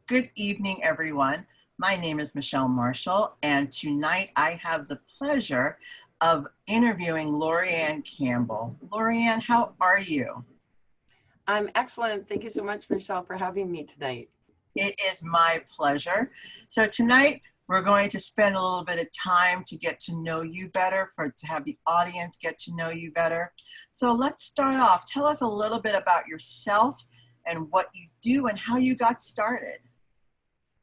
Good evening, everyone. My name is Michelle Marshall, and tonight I have the pleasure of interviewing LaurieAnn Campbell. LaurieAnn, how are you? I'm excellent. Thank you so much, Michelle, for having me tonight. It is my pleasure. So tonight we're going to spend a little bit of time to get to know you better, to have the audience get to know you better. So let's start off. Tell us a little bit about yourself and what you do and how you got started.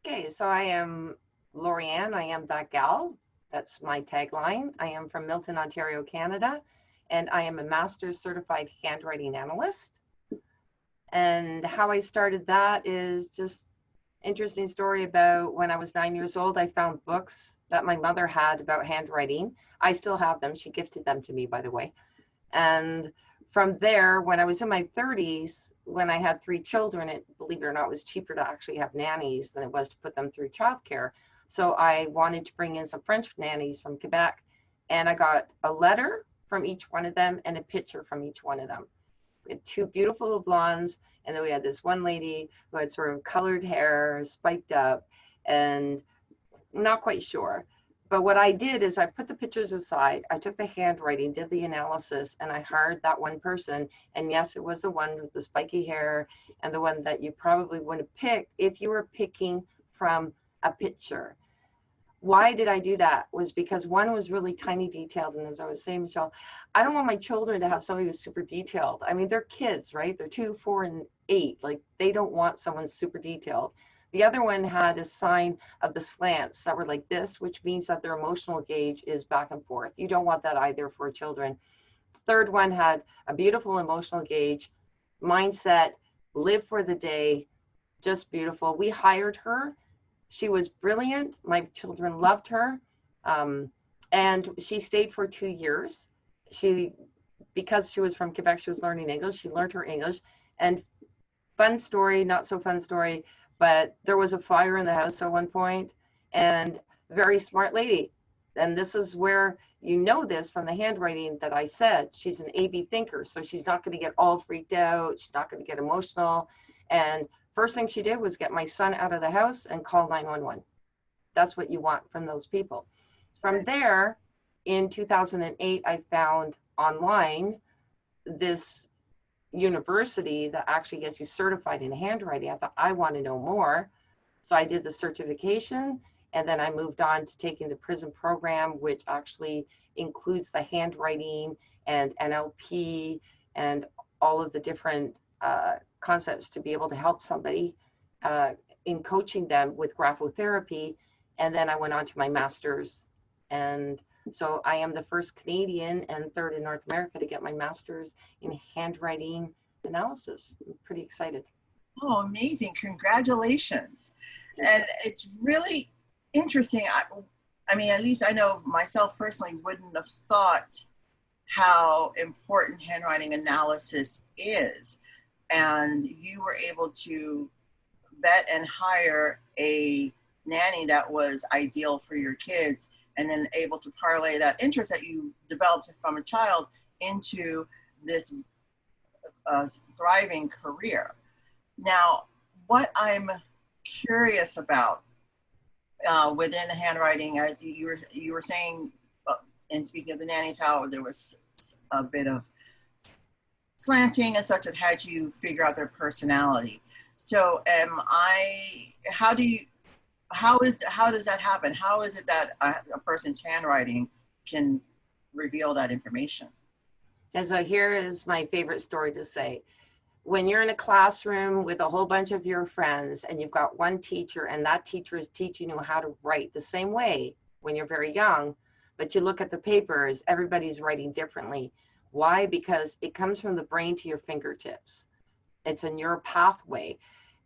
Okay, so I am LaurieAnn. I am that gal. That's my tagline. I am from Milton, Ontario, Canada, and I am a master's certified handwriting analyst. And how I started that is just interesting story about when I was 9 years old. I found books that my mother had about handwriting. I still have them. She gifted them to me, by the way. And from there, when I was in my 30s, when I had 3 children, believe it or not, it was cheaper to actually have nannies than it was to put them through childcare. So I wanted to bring in some French nannies from Quebec, and I got a letter from each one of them and a picture from each one of them. We had 2 beautiful blondes, and then we had this one lady who had sort of colored hair, spiked up, and I'm not quite sure. But what I did is I put the pictures aside, I took the handwriting, did the analysis, and I hired that one person. And yes, it was the one with the spiky hair and the one that you probably would have picked if you were picking from a picture. Why did I do that? Was because one was really tiny detailed. And as I was saying, Michelle, I don't want my children to have somebody who's super detailed. I mean, they're kids, right? They're 2, 4, and 8. Like, they don't want someone super detailed. The other one had a sign of the slants that were like this, which means that their emotional gauge is back and forth. You don't want that either for children. Third one had a beautiful emotional gauge, mindset, live for the day, just beautiful. We hired her. She was brilliant. My children loved her. And she stayed for 2 years. Because she was from Quebec, she was learning English. She learned her English. And fun story, not so fun story, but there was a fire in the house at one point, and very smart lady. And this is where you know this from the handwriting that I said. She's an AB thinker, so she's not going to get all freaked out. She's not going to get emotional. And first thing she did was get my son out of the house and call 911. That's what you want from those people. From there, in 2008, I found online this university that actually gets you certified in handwriting. I thought, I want to know more. So I did the certification, and then I moved on to taking the prison program, which actually includes the handwriting and NLP and all of the different concepts to be able to help somebody in coaching them with grapho therapy. And then I went on to my master's. And so I am the first Canadian and third in North America to get my master's in handwriting analysis. I'm pretty excited. Oh, amazing. Congratulations. And it's really interesting. I mean, at least I know myself personally wouldn't have thought how important handwriting analysis is. And you were able to vet and hire a nanny that was ideal for your kids, and then able to parlay that interest that you developed from a child into this thriving career. Now, what I'm curious about within the handwriting, you were saying, and speaking of the nannies, how there was a bit of slanting and such that had you figure out their personality. So how does that happen? How is it that a person's handwriting can reveal that information? And so here is my favorite story to say. When you're in a classroom with a whole bunch of your friends and you've got one teacher, and that teacher is teaching you how to write the same way when you're very young, but you look at the papers, everybody's writing differently. Why? Because it comes from the brain to your fingertips. It's a neural pathway.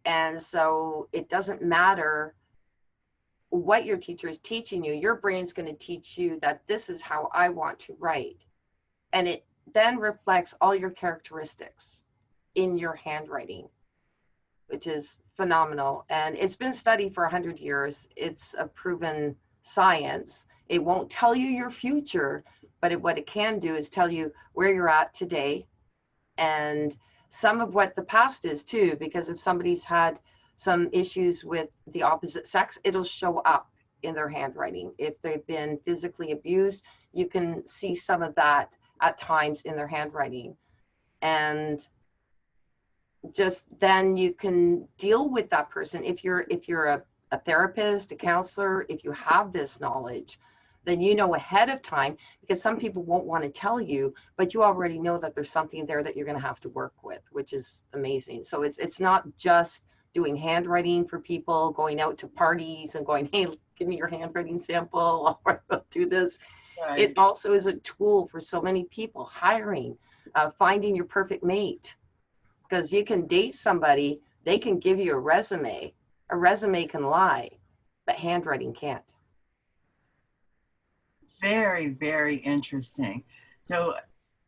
And so it doesn't matter what your teacher is teaching you, your brain's going to teach you that this is how I want to write. And it then reflects all your characteristics in your handwriting, which is phenomenal. And it's been studied for 100 years. It's a proven science. It won't tell you your future, but what it can do is tell you where you're at today and some of what the past is too, because if somebody's had some issues with the opposite sex, it'll show up in their handwriting. If they've been physically abused, you can see some of that at times in their handwriting. And just then you can deal with that person. If you're a therapist, a counselor, if you have this knowledge, then you know ahead of time, because some people won't want to tell you, but you already know that there's something there that you're going to have to work with, which is amazing. So it's not just doing handwriting for people, going out to parties and going, hey, give me your handwriting sample, or I'll do this. Right. It also is a tool for so many people, hiring, finding your perfect mate. Because you can date somebody, they can give you a resume. A resume can lie, but handwriting can't. Very, very interesting. So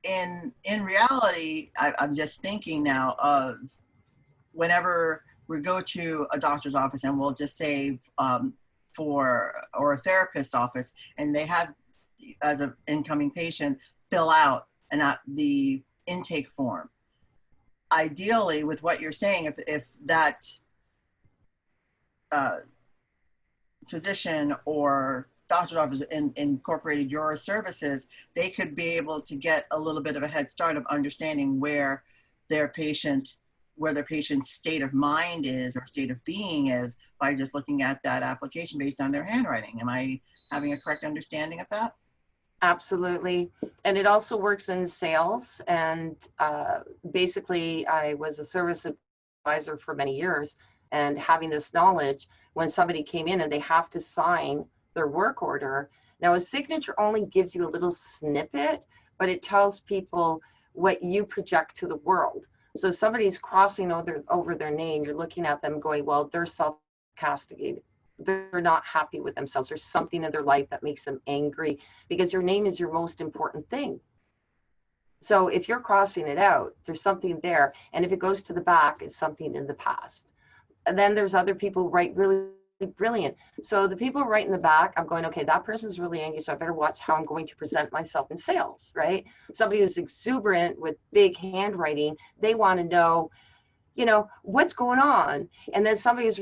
in reality, I'm just thinking now of whenever we go to a doctor's office, and we'll just say or a therapist's office, and they have, as an incoming patient, fill out the intake form. Ideally, with what you're saying, if that physician or doctor's office incorporated your services, they could be able to get a little bit of a head start of understanding where their patient's state of mind is, or state of being is, by just looking at that application based on their handwriting. Am I having a correct understanding of that? Absolutely. And it also works in sales. And basically, I was a service advisor for many years, and having this knowledge, when somebody came in and they have to sign their work order. Now, a signature only gives you a little snippet, but it tells people what you project to the world. So if somebody's crossing over their name, you're looking at them going, well, they're self-castigated. They're not happy with themselves. There's something in their life that makes them angry, because your name is your most important thing. So if you're crossing it out, there's something there. And if it goes to the back, it's something in the past. And then there's other people who write really brilliant. So the people right in the back, I'm going, okay, that person's really angry, so I better watch how I'm going to present myself in sales, right? Somebody who's exuberant with big handwriting, they want to know, what's going on. And then somebody who's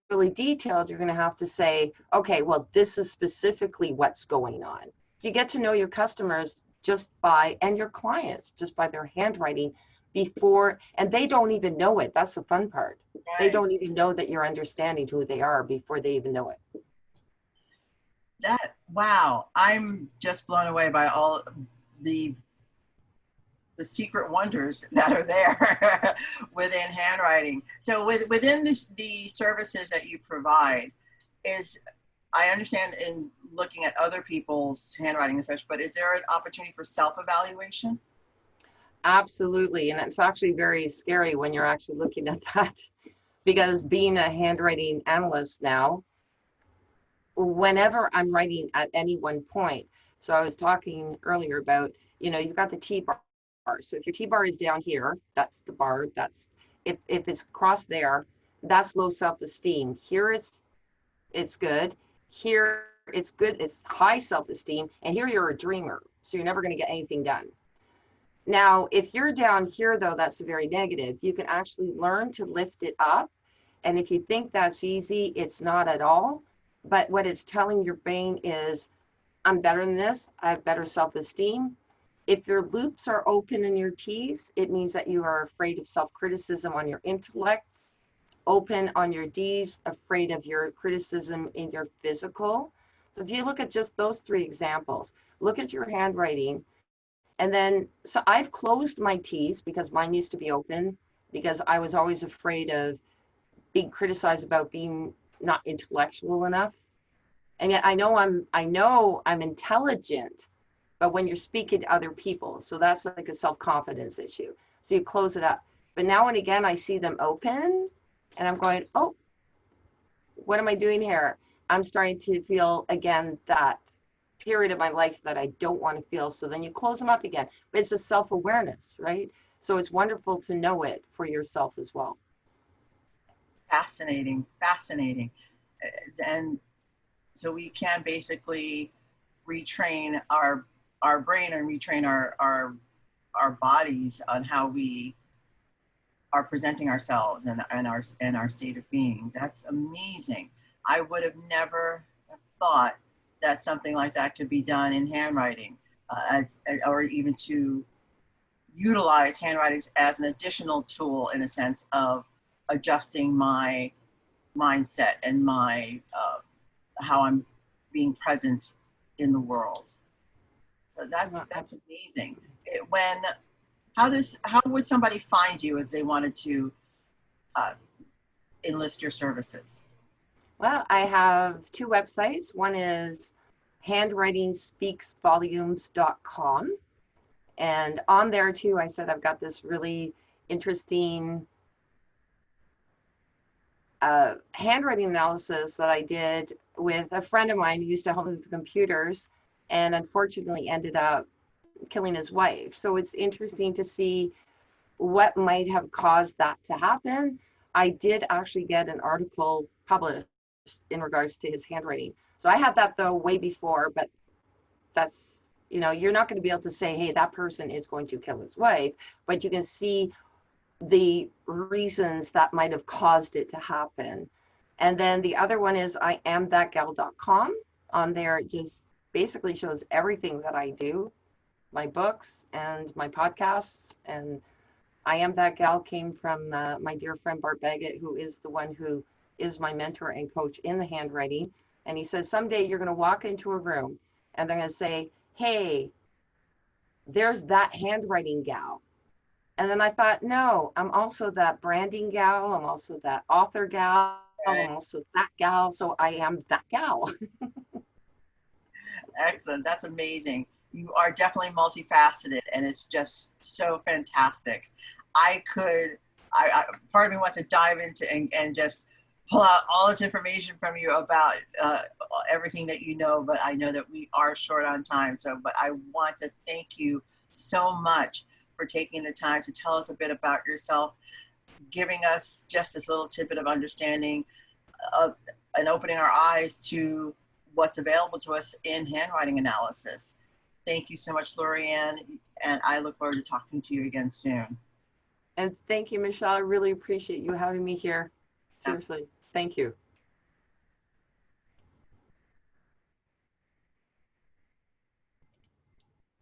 really detailed, you're going to have to say, okay, well, this is specifically what's going on. You get to know your customers and your clients just by their handwriting before, and they don't even know it. That's the fun part. Right. They don't even know that you're understanding who they are before they even know it. Wow, I'm just blown away by all the secret wonders that are there within handwriting. So within the services that you provide, I understand in looking at other people's handwriting and such, but is there an opportunity for self-evaluation? Absolutely. And it's actually very scary when you're actually looking at that, because being a handwriting analyst now, whenever I'm writing at any one point, so I was talking earlier about, you've got the T-bar. So if your T-bar is down here, that's the bar. If it's crossed there, that's low self-esteem. Here it's good. Here it's good. It's high self-esteem. And here you're a dreamer. So you're never going to get anything done. Now, if you're down here, though, that's very negative. You can actually learn to lift it up. And if you think that's easy, it's not at all. But what it's telling your brain is, I'm better than this. I have better self-esteem. If your loops are open in your T's, it means that you are afraid of self-criticism on your intellect. Open on your D's, afraid of your criticism in your physical. So if you look at just those three examples, look at your handwriting. And then, so I've closed my T's because mine used to be open, because I was always afraid of being criticized about being not intellectual enough. And yet I know I'm intelligent, but when you're speaking to other people, so that's like a self-confidence issue. So you close it up. But now and again, I see them open and I'm going, oh, what am I doing here? I'm starting to feel, again, that period of my life that I don't want to feel. So then you close them up again. But it's a self-awareness, right? So it's wonderful to know it for yourself as well. Fascinating, fascinating. And so we can basically retrain our brain and retrain our bodies on how we are presenting ourselves and our state of being. That's amazing. I would have never thought that something like that could be done in handwriting, or even to utilize handwriting as an additional tool in a sense of adjusting my mindset and my how I'm being present in the world. So that's amazing. How would somebody find you if they wanted to enlist your services? Well, I have two websites. One is handwritingspeaksvolumes.com. And on there too, I said I've got this really interesting handwriting analysis that I did with a friend of mine who used to help me with computers and unfortunately ended up killing his wife. So it's interesting to see what might have caused that to happen. I did actually get an article published in regards to his handwriting. So I had that though way before, but that's, you're not going to be able to say, hey, that person is going to kill his wife, but you can see the reasons that might have caused it to happen. And then the other one is IamThatGal.com. On there, it just basically shows everything that I do, my books and my podcasts. And I Am That Gal came from my dear friend Bart Baggett, who is the one who is my mentor and coach in the handwriting. And he says, someday you're going to walk into a room and they're going to say, hey, there's that handwriting gal. And then I thought, no, I'm also that branding gal. I'm also that author gal. I'm also that gal. So I am that gal. Excellent. That's amazing. You are definitely multifaceted, and it's just so fantastic. Part of me wants to dive into and just pull out all this information from you about everything that you know, but I know that we are short on time. But I want to thank you so much for taking the time to tell us a bit about yourself, giving us just this little tidbit of understanding and opening our eyes to what's available to us in handwriting analysis. Thank you so much, LaurieAnn, and I look forward to talking to you again soon. And thank you, Michelle. I really appreciate you having me here. Seriously, thank you.